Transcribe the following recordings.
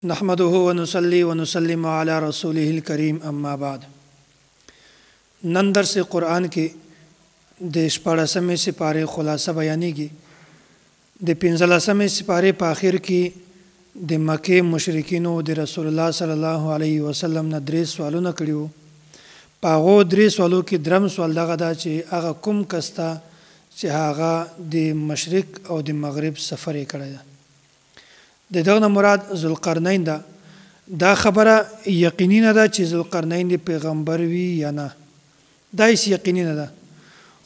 نحمده ونصلي ونسلم على رسوله الكريم اما بعد. نن درس قرآن کې د 14مې سپارې خلاصه بیانېږي. د 15مې سپارې په آخر کې د مکې مشرکینو د رسول الله صلی الله علیه وسلم نه 3 سوالونه کړي وو. په هغو 3 سوالو کې درم سوال دغه دا چې هغه کوم کسته چې هغه د مشرق او د مغرب سفر یې کړی ده. د دغه مراد ذوالقرنین ده. دا خبره یقیني نه ده چې ذوالقرنین د پیغمبر وي یا نه، دا هیڅ یقیني نه ده.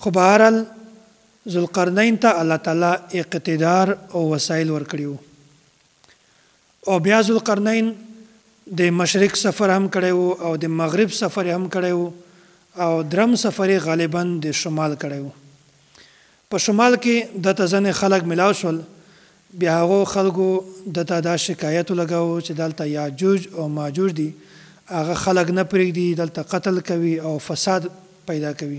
خو بهرحال ذوالقرنین ته الله تعالی اقتدار او وسایل ورکړي وو. او بیا ذوالقرنین د مشرق سفر هم کړی وو او د مغرب سفر هم کړی وو او درم سفر غالبا د شمال کړی وو. په شمال کې د ځینې خلک ملاو شول. بیا هغو خلکو دته دا شکایت لګاو چې دلته یاجوج او ماجوج دي، هغه خلک نه پرېږدي، دلته قتل کوي او فساد پیدا کوي.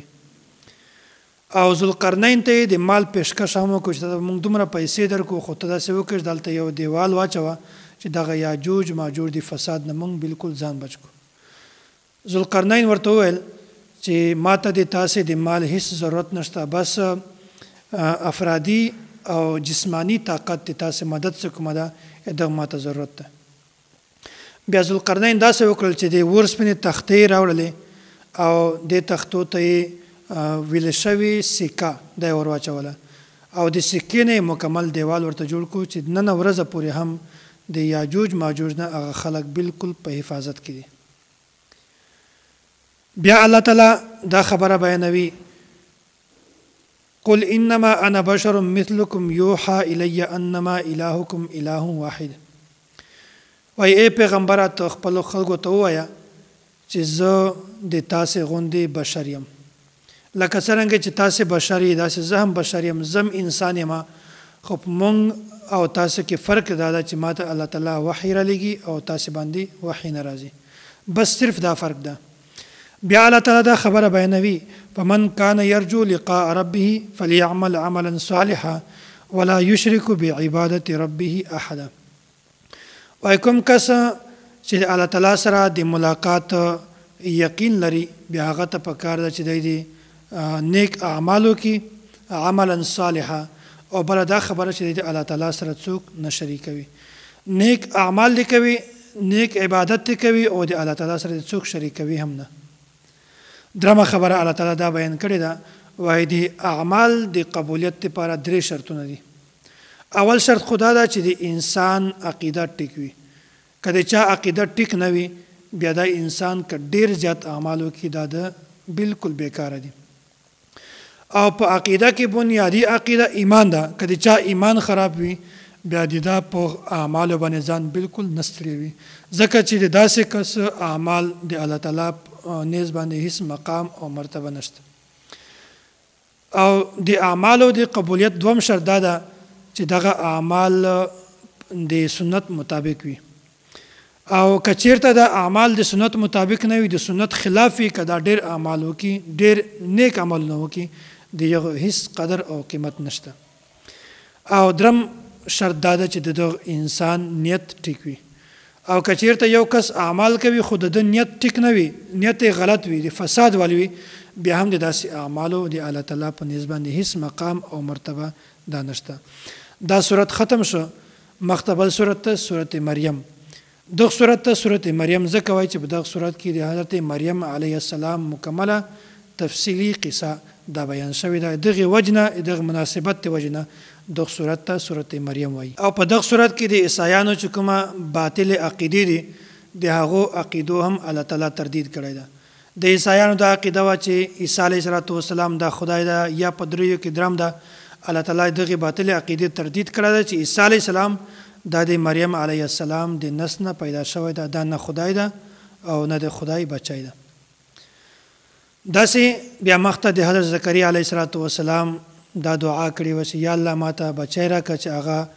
او ذوالقرنین ته د مال پیشکش هم وکړو چې موږ دومره پیسې درکو، خو ته داسې وکړه دلته یو دیوال واچوه چې دغه یاجوج ماجوج د فساد نه موږ بالکل ځان بچ کړو. ذوالقرنین ورته وویل چې ما ته د تاسې د مال هیڅ ضرورت نشته، بس افرادي او جسمانی طاقت ته تاسو مدد څخه ده، دغه ماته ضرورت ده. بیا ذوالقرنین داسې وکړل چې د ورسپنې تختې راوړلې او د تختو ته ویل شوي سکه د ور واچوله او د سکې نه مکمل دیوال ورته جوړ کړو چې نن ورځ پورې هم د یاجوج ماجوج نه هغه خلک بالکل په حفاظت کې دي. بیا الله تعالی دا خبره بیانوي: قل انما انا بشر مثلكم يوحى الي انما الهكم اله واحد. وای ای پیغمبر ته خپل خلکو ته وایا چې زه د تاسې غوندې بشر یم، لکه څرنګه چې تاسې بشر یې داسې زه هم بشر یم، زه هم انسان یم. خو مونږ او تاسو کې فرق دا ده چې ما ته الله تعالی وحی رالیږي او تاسې باندې وحی نه راځي، بس صرف دا فرق ده. بیا الله تعالی دا خبره بیانوي: فمن كان يرجو لقاء ربه فليعمل عملا صالحا ولا يشرك بعبادة ربه احدا. وای کوم کس چې الله تعالی سره د ملاقات یقین لري، بیا هغه ته پکار ده چې د نیک اعمالو کې عملا صالحا، او بل دا خبره چې د الله تعالی سره څوک نه شریکوي. نیک اعمال لیکوي، نیک عبادت کوي او د الله تعالی سره څوک شریکوي هم نه. درمه خبره الله تعالی دا بیان کړې ده، وایي د اعمال د قبولیت لپاره 3 شرطونه دي. اول شرط خدا ده چې د انسان عقیده ټیک وي. که د چا عقیده ټیک نه وي، بیا دا انسان که ډیر زیات اعمالو کې دا ده بالکل بیکاره دي. او په عقیده کې بنیادی عقیده ایمان ده. که د چا ایمان خراب وي، بیا د دا په اعمالو باندې ځان بالکل نستړی وي، ځکه چې د داسې کس اعمال د الله تعالی نیز باندې هیڅ مقام او مرتبه نشته. او د اعمالو د قبولیت دوم شرط دا ده چې دغه اعمال د سنت مطابق وي. او که چیرته د اعمال د سنت مطابق نه وي، د سنت خلاف وي، که دا ډېر اعمال وکړي، ډېر نیک عملونه وکړي، د یو هیڅ قدر او قیمت نشته. او درم شرط دا ده چې د انسان نیت ټیک وي. او که چیرته یو کس اعمال کوي خو د نیت ټیک نه وي، نیت یې غلط وي، د فساد والی وي، بیا هم د داسې اعمالو د الله تعالی په نسبت باندې هیڅ مقام او مرتبه دا نشته. دا صورت ختم شو. مختبل صورت ته صورت مریم. دغه صورت ته صورت مریم ځکه وایي چې په دغه صورت کې د حضرت مریم علیه السلام مکمله تفصیلی قصه دا بیان شوې ده. دغه وجنه دغه مناسبت ته وجنه دغه صورت ته صورت مریم وایي. او په دغه صورت کې د عیسایانو چې کومه باطل عقیدې دي، د هغو عقیدو هم الله تعالی تردید کړی ده. د عیسایانو دا عقیده وه چې عیسی علیه السلام دا خدای ده یا په دریو کې درم ده. الله تعالی دغه باطل عقیدې تردید کړی ده چې عیسی علیه السلام دا د مریم علیه السلام د نس نه پیدا شوی ده، دا نه خدای ده او نه د خدای بچی ده. داسې بیا مخته د حضرت زکریا علیه السلام دا دعا کړې وه چې یا الله ما ته بچی راکړه چې هغه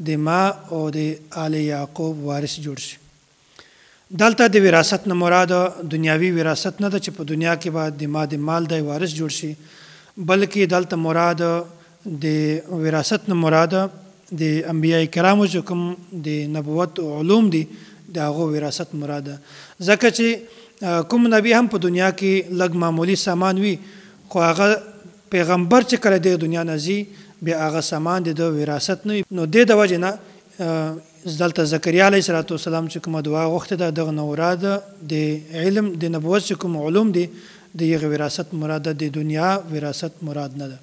د ما او د آل یعقوب وارث جوړ شي. دلته د وراثت نه مراد دنیاوي وراثت نه ده چې په دنیا کې به د مال د وارث جوړ شي، بلکې دلته مراد د وراثت نه مراد د انبیاء کرامو چې کوم د نبوت علوم دي د هغو وراثت مراد ده. ځکه چې کوم نبی هم په دنیا کې لږ معمولی سامان وي خو هغه پیغمبر چې کله د دنیا نه ځي بیا هغه سامان د وراثت نه وي. نو د وجې نه دلته زکریا علیه السلام چې کومه دعا غوښتې ده دغه نه مراد د علم د نبوت چې کوم علوم دي د هغې وراثت مراد ده، د دنیا وراثت مراد نه ده.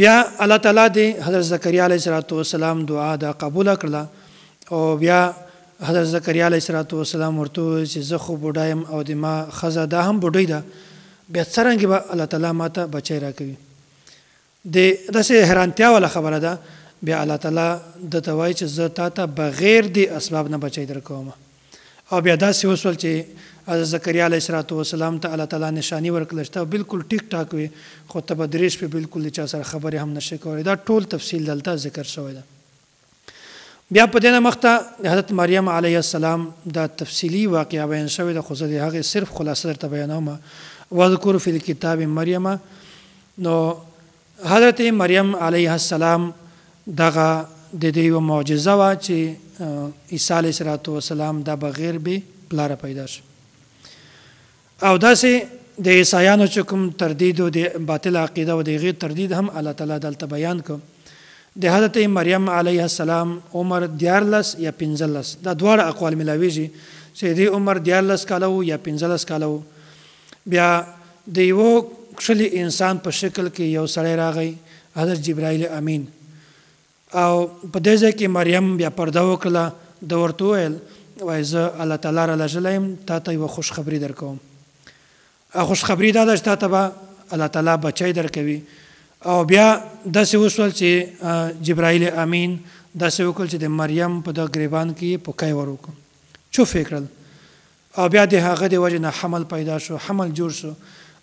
بیا الله تعالی د حضرت زکریا علیه السلام دعا دا قبوله کړله او بیا حضرت زکریا علیه السلام ورته وویل چې زه خو بوډا یم او د ما ښځه دا هم بوډۍ ده، بیا څرنګې به الله تعالی ما ته بچی راکوي. د داسې حیرانتیا والا خبره ده. بیا الله تعالی درته وایي چې زه تا ته بغیر د اسباب نه بچی درکوم. او بیا داسې وشول چې حضرت زکریا علیه السلام ته الله تعالی نشانی ورکړله چې ته بالکل ټیک ټاک وي خو ته به درې شپې بالکل د چا سره خبرې هم نشې کولی. دا ټول تفصیل دلته ذکر شوی ده. بیا په دې نه مخته د حضرت مریم علیه السلام دا تفصیلي واقعه بیان شوې ده خو زه د هغې صرف خلاصه درته بیانوم. واذکر فی الکتاب مریم. نو حضرت مریم علیه السلام دغه د دې یوه معجزه وه چې عیسی علیه السلام دا بغیر بې پلاره پیدا شو. او داسې د عیسایانو چې کوم تردید او د باطل عقیده او د هغې تردید هم الله تعالی دلته بیان کړ. د حضرت مریم علیه السلام عمر 14 یا 15 دا دواړه اقوال ملاویږي چې د عمر 14 کاله و یا 15 کاله و. بیا د یوه کښلي انسان په شکل کې یو سړی راغی حضرت جبرائیل امین او په دې ځای کې مریم بیا پرده وکړله. د ورته وویل وایي زه الله تعالی را لېږلی یم تا ته یوه خوشخبري درکوم. خوشخبري دا ده چې تا ته به الله تعالی بچی درکوي. او بیا داسې وشول چې جبرائیل امین داسې وکړل چې د مریم په دغه ګریبان کې پوکی ور وکړ، چوف یې کړل او بیا د هغه د وجې نه حمل پیدا شو، حمل جوړ شو.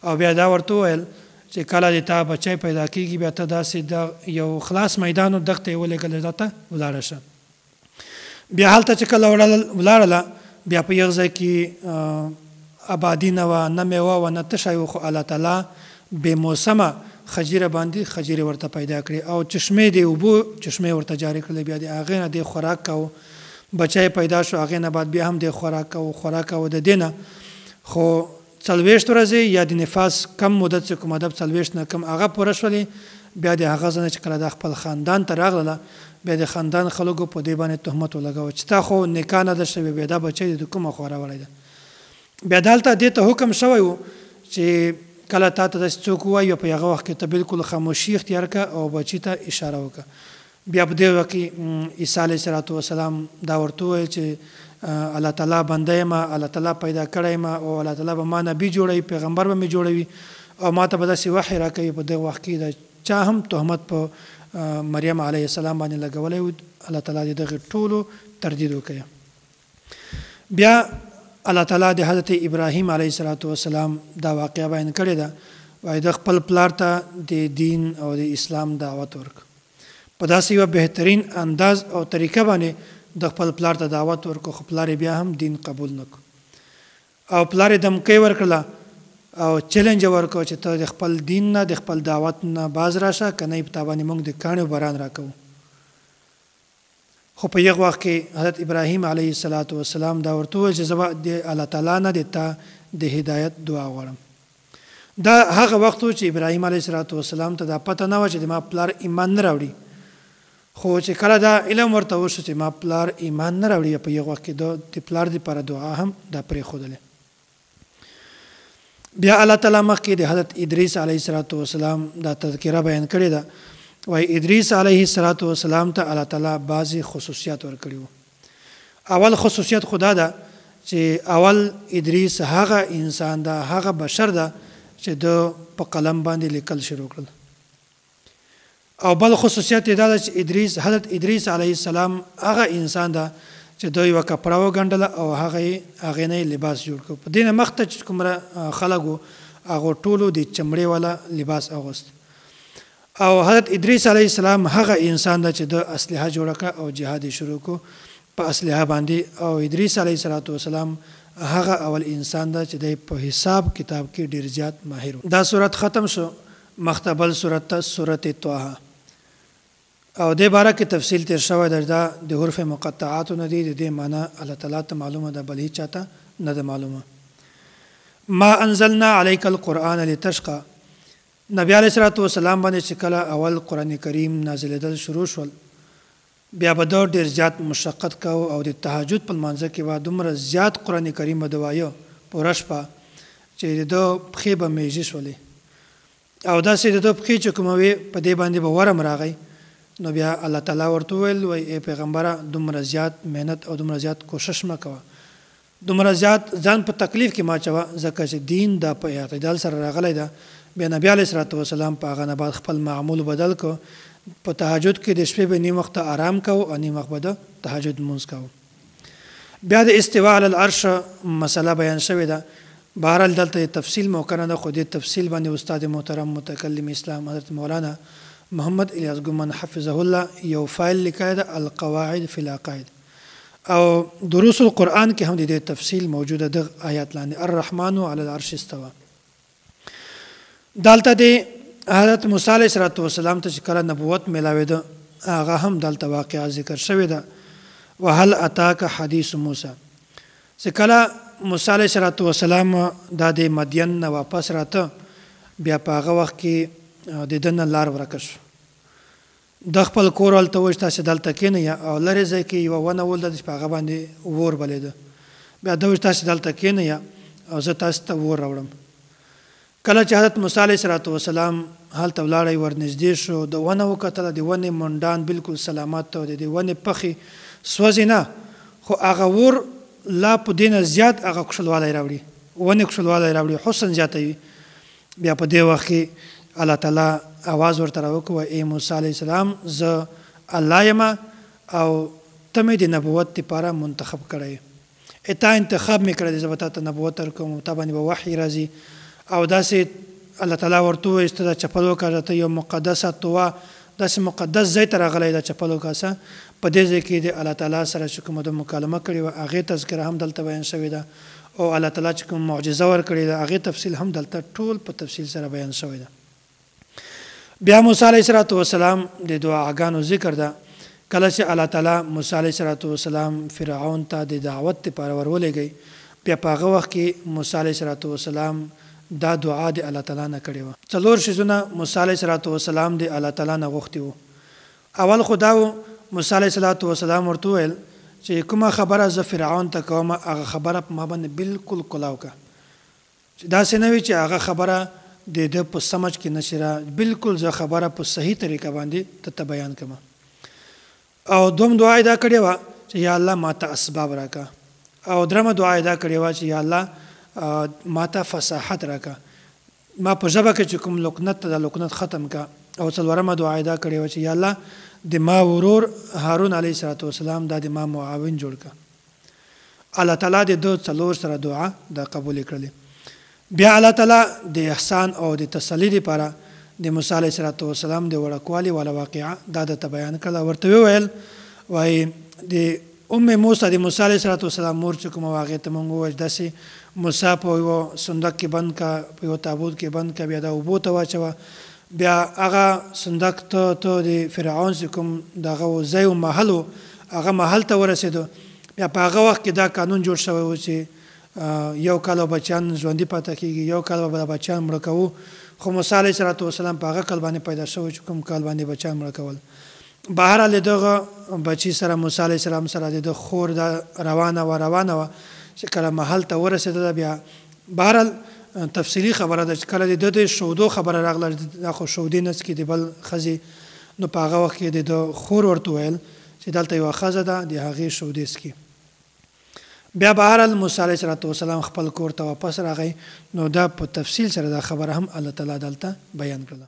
او بیا دا ورته وویل چې کله د تا بچی پیدا کېږي بیا ته داسې د یو خلاص میدان و دغ ته یې ولېږل دا ته ولاړه شه. بیا هلته چې کله ولاړله بیا په یغ ځای کې آبادي نه وه، نه میوه وه، نه تشی و، خو الله تعالی بې موسمه خجیره باندې خجیرې ورته پیدا کړې او چشمې د اوبو چشمې ورته جاري کړلې. بیا د هغې نه د خوراک کوو، بچی پیدا شو، هغې نه بعد بیا هم د خوراک کوو د دې نه. خو 40 ورځې یا د نفاس کم مدت چې کوم ادب 40 نه کم هغه پوره شولې. بیا د هغه ځنه چې کله د خپل خاندان ته راغله بیا د خاندان خلکو په دې باندې تهمت ولګاوه چې تا خو نکاح نه ده شوې، بیا دا بچی د کومه خوا راوړی ده. بیا دلته دې ته حکم شوی و چې کله تا ته داسې څوک ووایي په هغه وخت کې ته بالکل خاموشي اختیار کړه او بچي ته اشاره وکړه. بیا په دې وخت کې عیسی علیه السلام دا ورته وویل چې الله تعالی بنده یم، الله تعالی پیدا کړی یم او الله تعالی به ما نبي جوړوي، پیغمبر به مې جوړوي او ما ته به داسې وحی راکوي. په دغه وخت کې د چا هم تهمت په مریم علیه السلام باندې لګولی و. الله تعالی د دغې ټولو تردید وکړي. بیا الله تعالی د حضرت ابراهیم علیه السلام دا واقعه بیان کړې ده. وایي د خپل پلار ته د دین او د اسلام دعوت ورکړه. په داسې یوه بهترین انداز او طریقه باندې د خپل پلار ته دعوت ورکړو خو پلار یې بیا هم دین قبول نه کړو او پلار یې دمکۍ ورکړله او چیلنج یې ورکړو چې ته د خپل دین نه د خپل دعوت نه باز راشه که نه یې په تا باندې موږ د کاڼي باران راکوو. خو په یغه وخت کې حضرت ابراهیم علیه السلام دا ورته وویل چې زه به د الله تعالی نه د تا د هدایت دعا غواړم. دا هغه وخت و چې ابراهیم علیه السلام ته دا پته نه وه چې د ما پلار ایمان نه راوړي. خو چې کله دا علم ورته وشو چې ما پلار ایمان نه راوړي په یغه وخت کې د پلار دپاره دعا هم دا پرېښودلې. بیا الله تعالی مخکې د حضرت ادریس علیه السلام دا تذکره بیان کړې ده. وایي ادریس علیه السلام ته الله تعالی بعضې خصوصیات ورکړي وو. اول خصوصیت خدا ده چې اول ادریس هغه انسان ده، هغه بشر ده چې د په قلم باندې لیکل شروع کړل. او بل خصوصیت دا ده چې حضرت ادریس علیه السلام هغه انسان ده چې دوی یوه کپړه وګنډله او هغې نه یې لباس جوړ کړ. په دې نه مخته چې کومره خلک وو هغو ټولو د چمړې والا لباس اغوست. او حضرت ادریس علیه السلام هغه انسان ده چې د اسلحه جوړه کړه او جهاد یې شروع کړو په اسلحه باندې. او ادریس علیه السلام هغه اول انسان ده چې دی په حساب کتاب کې ډېر زیات ماهر و. دا صورت ختم شو. مخته بل صورت ته صورت طه. او د باره کې تفصیل تیر شوی دا د حروف مقطعات نه دي. د دې معنی الله تعالی ته معلومه ده، بل هیڅ چاته نه ده معلومه. ما انزلنا عليك القرآن لتشقى. نبی علیہ الصلوۃ والسلام باندې چې کله اول قرآن کریم نازلېدل شروع شول، بیا به دا ډېر زیات مشقت کوو او د تهجد په لمانځه کې به دومره زیات قرآن کریم به د وایه پوره شپه چې د ده پښې به میږي شولې او داسې د ده پښې چې کومه وې په دې باندې به ورم راغی. نو بیا الله تعالی ورته وویل وایي ای پیغمبره دومره زیات محنت او دومره زیات کوشش مه کوه، دومره زیات ځان په تکلیف کې مه اچوه، ځکه چې دین دا په اعتدال سره راغلی ده. بیا نبی علیه الصلوۃ والسلام په هغه نه بعد خپل معمول بدل کو، په تهجد کې د شپې به نیم وخت آرام کو او نیم وخت به د تهجد لمونځ کو. بیا د استوا علی العرش مسله بیان شوې ده. بهرحال دلته تفصیل موقع نه ده، خو دې تفصیل باندې استاد محترم متکلم اسلام حضرت مولانا محمد الیاس ګومن حفظه الله یو فایل لیکلی ده، القواعد فی العقاید، او دروس القرآن کې هم د دې تفصیل موجوده دغه آیات لاندې. الرحمن علی العرش استوى. دلته د حضرت موسی علیه السلام ته چې کله نبوت میلاوېده هغه هم دلته واقعه ذکر شوې ده. وهل اتاک حدیث موسی، چې کله موسی علیه السلام دا د مدین نه واپس راته، بیا په هغه وخت کې د ده نه لار ورکه شو. د خپل کور هلته وایي چې تاسې دلته کښېنئ، او لرې ځای کې یوه ونه ولده چې په هغه باندې اور بلېده. بیا ده وایي چې تاسې دلته کښېنئ او زه تاسې ته اور راوړم. کله چې حضرت موسی علیه السلام هلته ولاړی، ورنږدې شو، د ونه وکتله، د ونې منډان بالکل سلامت او د دې ونې پخې سوځې نه، خو هغه اور لا په دې نه زیات هغه کوشلوالی راوړي، ونې کوشلوالی راوړي، حسن زیاتوي. بیا په دې وخت کې الله تعالی آواز ورته راوکړه ای موسی علیه السلام زه الله یم او ته مې د نبوت دپاره منتخب کړی، تا انتخاب مې کړی دی، زه به تا ته نبوت درکوم، تا باندې به وحی راځي. او داسې الله تعالی ورته ووایي چې ته دا چپل وکاږه، ته یو مقدسه طوا، داسې مقدس ځای ته راغلی دا چپل وکاسه. په دې ځای کې د الله تعالی سره چې کومه د مکالمه کړې وه هغې تذکره هم دلته بیان شوې ده، او الله تعالی چې کوم معجزه ورکړې ده هغې تفصیل هم دلته ټول په تفصیل سره بیان شوی ده. بیا موسی علیه السلام د دعاګانو ذکر ده. کله چې الله تعالی موسی علیه السلام فرعون ته د دعوت دپاره ورولېږئ، بیا په هغه وخت کې موسی علیه السلام دا دعا د الله تعالی نه کړې وه. 4 شیزونه موسی علیه السلام د الله تعالی نه غوښتي وو. اول خو دا و موسی علیه السلام ورته وویل چې کومه خبره زه فرعون ته کوم هغه خبره په ما باندې بالکل کلاو که، چې داسې نه وي چې هغه خبره د ده په سمج کې نشي را، بالکل زه خبره په صحیح طریقه باندې ته بیان کړم. او دوم دعا یې دا کړې وه چې یا الله ما ته اسباب راکړه، او درېمه دعا یې دا کړې وه چې یا الله ما ته فصاحت راکړه، ما په ژبه کې چې کوم لکنت ته دا لکنت ختم کا. او څلورمه دعا یې دا کړې وه چې یا الله د ما ورور هارون علیه السلام دا د ما معاون جوړ کړه. الله تعالی د ده 4 سره دعا دا قبول کړلې. بیا الله تعالی د احسان او د تسلی لپاره د موسی علیه السلام د وړوکوالي والا واقعه دا درته بیان کړله. ورته وویل وایي د موسی د موسی علیه السلام مور چې کومه هغې ته مونږ ووایي داسې موسی په یوه صندوق کې بند که، په یو تابوت کې بند که، بیا دا اوبو ته واچوه. بیا هغه صندوق ته د فرعون چې کوم دغه ځای و محل و هغه محل ته ورسېدو. بیا په هغه وخت کې دا قانون جوړ شوی و چې 1 کال بچیان ژوندي پاتې کېږي، 1 کال به بچیان مړه کوو. خو موسی علیه السلام په هغه کال باندې پیدا شوی چې کوم کال باندې بچیان مړه کول. بهرحال دغه بچي سره موسی علیه السلام سره د خور دا روانه وه چې کله محل ته ورسېده. بیا بهرحال تفصیلي خبره ده چې کله د د شودو خبره راغله، دا خو شودې نه څکي د بل ښځې، نو په هغه وخت کې د خور ورته ویل چې دلته یوه ښځه ده د هغې شودې څکي. بیا بهرحال موسی علیه السلام خپل کور ته واپس راغی. نو دا په تفصیل سره دا خبره هم الله تعالی دلته بیان کړله.